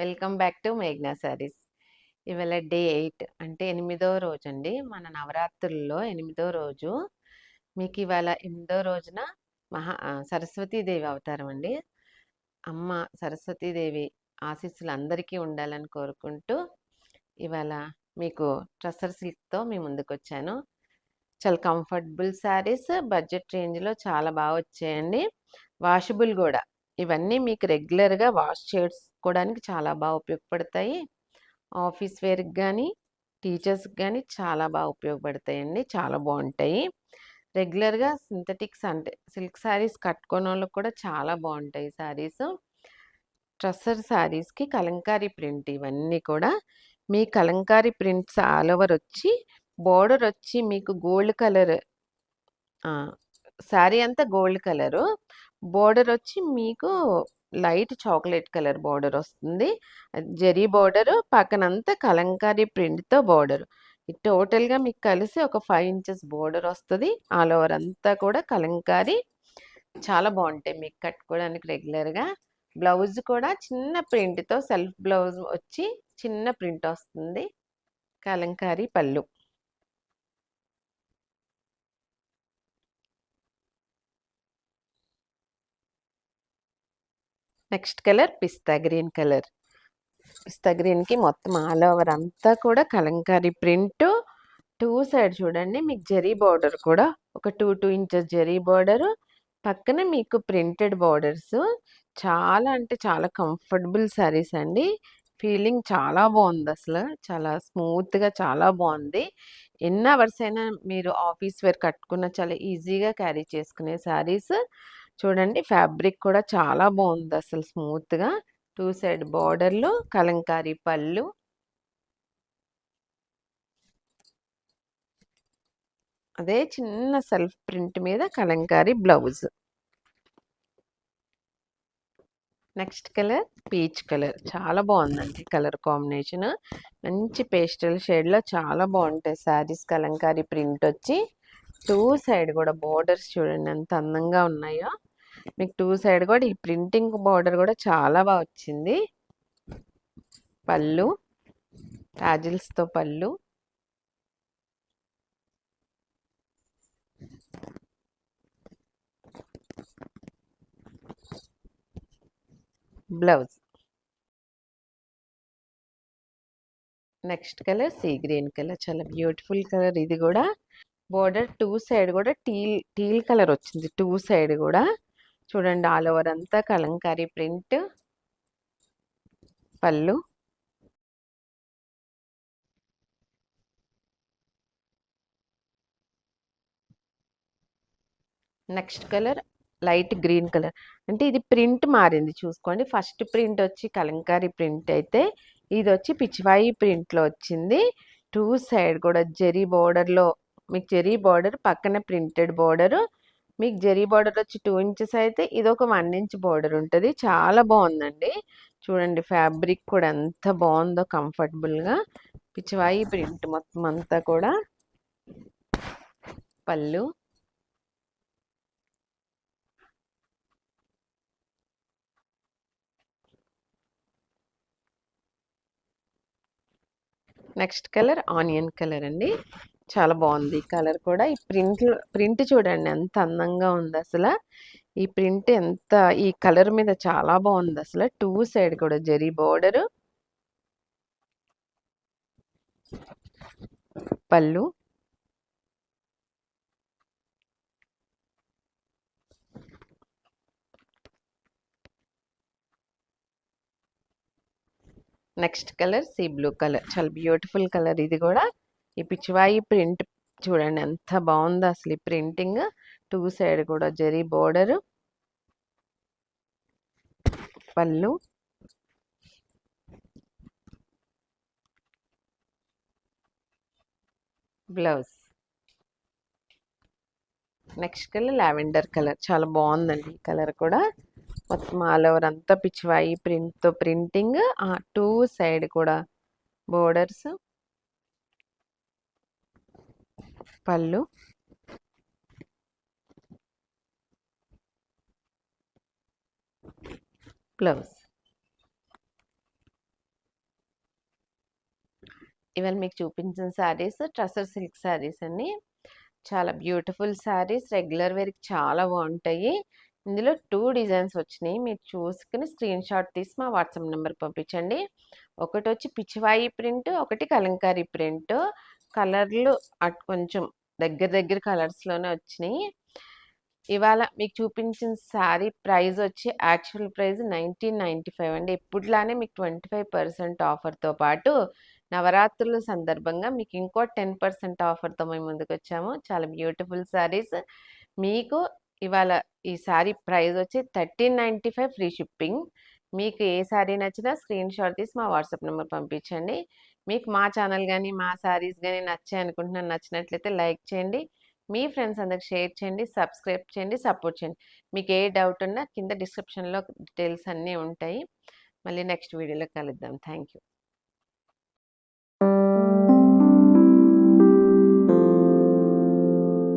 Welcome back to మేఘ్నా శారీస్. ఇవాళ day 8 అంటే 8వ రోజండి. మన నవరాత్రుల్లో 8వ రోజు. మీకు ఇవాళ 8వ రోజున సరస్వతీదేవి అవతారం అండి. అమ్మ సరస్వతీదేవి ఆశీస్సులు అందరికీ ఉండాలని కోరుకుంటూ ఇవాళ మీకు ట్రస్సర్ సిల్క్తో మీ ముందుకొచ్చాను. చాలా కంఫర్టబుల్ శారీస్ బడ్జెట్ రేంజ్లో చాలా బాగా వచ్చాయండి. వాషబుల్ కూడా. ఇవన్నీ మీకు రెగ్యులర్గా వాష్ చేసుకోవడానికి చాలా బాగా ఉపయోగపడతాయి. ఆఫీస్ వేర్కి కానీ టీచర్స్కి కానీ చాలా బాగా ఉపయోగపడతాయండి. చాలా బాగుంటాయి. రెగ్యులర్గా సింథటిక్స్ అంటే సిల్క్ శారీస్ కట్టుకునే వాళ్ళకి కూడా చాలా బాగుంటాయి శారీస్. ట్రస్సర్ శారీస్కి కలంకారీ ప్రింట్ ఇవన్నీ కూడా. మీ కలంకారీ ప్రింట్స్ ఆల్ ఓవర్ వచ్చి బోర్డర్ వచ్చి మీకు గోల్డ్ కలర్, శారీ అంతా గోల్డ్ కలరు, బోర్డర్ వచ్చి మీకు లైట్ చాక్లెట్ కలర్ బోర్డర్ వస్తుంది. జరీ బోర్డరు పక్కనంతా కలంకారీ ప్రింట్తో బోర్డరు. టోటల్గా మీకు కలిసి ఒక 5 ఇంచెస్ బోర్డర్ వస్తుంది. ఆల్ ఓవర్ అంతా కూడా కలంకారీ. చాలా బాగుంటాయి మీకు కట్టుకోవడానికి రెగ్యులర్గా. బ్లౌజ్ కూడా చిన్న ప్రింట్తో సెల్ఫ్ బ్లౌజ్ వచ్చి చిన్న ప్రింట్ వస్తుంది. కలంకారీ పళ్ళు. నెక్స్ట్ కలర్ పిస్తా గ్రీన్ కలర్. పిస్తా గ్రీన్కి మొత్తం ఆల్ ఓవర్ అంతా కూడా కలంకారీ ప్రింట్. 2 సైడ్ చూడండి మీకు జరీ బార్డర్ కూడా ఒక 2 ఇంచెస్ జరీ బార్డర్, పక్కన మీకు ప్రింటెడ్ బార్డర్స్. చాలా అంటే చాలా కంఫర్టబుల్ శారీస్ అండి. ఫీలింగ్ చాలా బాగుంది. అసలు చాలా స్మూత్గా చాలా బాగుంది. ఎన్ని అవర్స్ అయినా మీరు ఆఫీస్ వేర్ కట్టుకున్న చాలా ఈజీగా క్యారీ చేసుకునే శారీస్. చూడండి ఫ్యాబ్రిక్ కూడా చాలా బాగుంది. అసలు స్మూత్గా 2 సైడ్ బార్డర్లు, కలంకారీ పళ్ళు. అదే చిన్న సెల్ఫ్ ప్రింట్ మీద Kalamkari blouse. Next colour peach colour. చాలా బాగుందండి కలర్ కాంబినేషన్. మంచి పేస్టల్ షేడ్లో చాలా బాగుంటాయి శారీస్. కలంకారీ ప్రింట్ వచ్చి 2 సైడ్ కూడా బార్డర్స్ చూడండి ఎంత అందంగా ఉన్నాయో. మీకు 2 సైడ్ కూడా ఈ ప్రింటింగ్ బార్డర్ కూడా చాలా బాగా వచ్చింది. పళ్ళు టాజిల్స్తో పళ్ళు. Blouse. Next colour sea green colour. చాలా బ్యూటిఫుల్ కలర్ ఇది కూడా. బోర్డర్ 2 సైడ్ కూడా టీల్ కలర్ వచ్చింది. 2 సైడ్ కూడా చూడండి ఆల్ ఓవర్ అంతా కలంకారీ ప్రింట్. పళ్ళు. Next colour light green colour. అంటే ఇది ప్రింట్ మారింది చూసుకోండి. ఫస్ట్ ప్రింట్ వచ్చి కలంకారీ ప్రింట్ అయితే ఇది వచ్చి పిచ్చివాయి ప్రింట్లో వచ్చింది. 2 సైడ్ కూడా జరీ బోర్డర్లో మీకు జరీ బార్డర్ పక్కన ప్రింటెడ్ బార్డరు. మీకు జరీ బార్డర్ వచ్చి 2 ఇంచెస్ అయితే ఇది ఒక 1 ఇంచ్ బార్డర్ ఉంటుంది. చాలా బాగుందండి. చూడండి ఫ్యాబ్రిక్ కూడా ఎంత బాగుందో కంఫర్టబుల్గా. పిచ్చివాయి ప్రింట్ మొత్తం అంతా కూడా. పళ్ళు. నెక్స్ట్ కలర్ ఆనియన్ కలర్ అండి. చాలా బాగుంది కలర్ కూడా. ఈ ప్రింట్ చూడండి ఎంత అందంగా ఉంది అసలు. ఈ ప్రింట్ ఎంత ఈ కలర్ మీద చాలా బాగుంది అసలు. 2 సైడ్ కూడా జరీ బోర్డర్. పళ్ళు. Next colour sea blue colour. చాలా బ్యూటిఫుల్ కలర్ ఇది కూడా. ఈ పిచ్చివాయి ప్రింట్ చూడండి ఎంత బాగుందో అసలు. ఈ ప్రింటింగ్ 2 సైడ్ కూడా జరీ బోర్డర్. పళ్ళు. Blouse. Next colour lavender colour. చాలా బాగుందండి ఈ కలర్ కూడా. మొత్తం ఆల్ ఓవర్ అంతా పిచ్చివాయి ప్రింట్తో ప్రింటింగ్. 2 సైడ్ కూడా బోర్డర్స్. పళ్ళు. బ్లౌజ్. ఇవాళ మీకు చూపించిన శారీస్ ట్రస్సర్ సిల్క్ శారీస్ అండి. చాలా బ్యూటిఫుల్ శారీస్ రెగ్యులర్ వేర్‌కి చాలా బావుంటాయి. ఇందులో 2 డిజైన్స్ వచ్చినాయి. మీరు చూసుకొని స్క్రీన్‌షాట్ తీసి మా వాట్సాప్ నంబర్‌కి పంపించండి. ఒకటొచ్చి పిచ్చివాయి ప్రింట్, ఒకటి కలంకారీ ప్రింట్. కలర్‌లు కొంచెం దగ్గర దగ్గర కలర్స్‌లోనే వచ్చినాయి. ఇవాళ మీకు చూపించిన శారీ ప్రైస్ వచ్చి యాక్చువల్ ప్రైస్ 1995 అండి. ఎప్పుడులానే మీకు 25% ఆఫర్‌తో పాటు నవరాత్రుల సందర్భంగా మీకు ఇంకో 10% ఆఫర్‌తో మేము ముందుకొచ్చాము. చాలా బ్యూటిఫుల్ శారీస్. మీకు ఇవాళ ఈ శారీ ప్రైస్ వచ్చి 1395 ఫ్రీ షిప్పింగ్. మీకు ఏ శారీ నచ్చినా స్క్రీన్‌షాట్ తీసి మా వాట్సాప్ నంబర్ పంపించండి. మీకు మా ఛానల్ గాని, మా శారీస్ గాని నచ్చాయనుకుంటున్నాను. నచ్చినట్లయితే లైక్ చేయండి. మీ ఫ్రెండ్స్ అందరికి షేర్ చేయండి, సబ్స్క్రైబ్ చేయండి, సపోర్ట్ చేయండి. మీకు ఏ డౌట్ ఉన్నా కింద డిస్క్రిప్షన్‌లో డీటెయిల్స్ అన్నీ ఉంటాయి. మళ్ళీ నెక్స్ట్ వీడియోలో కలుద్దాం. Thank you.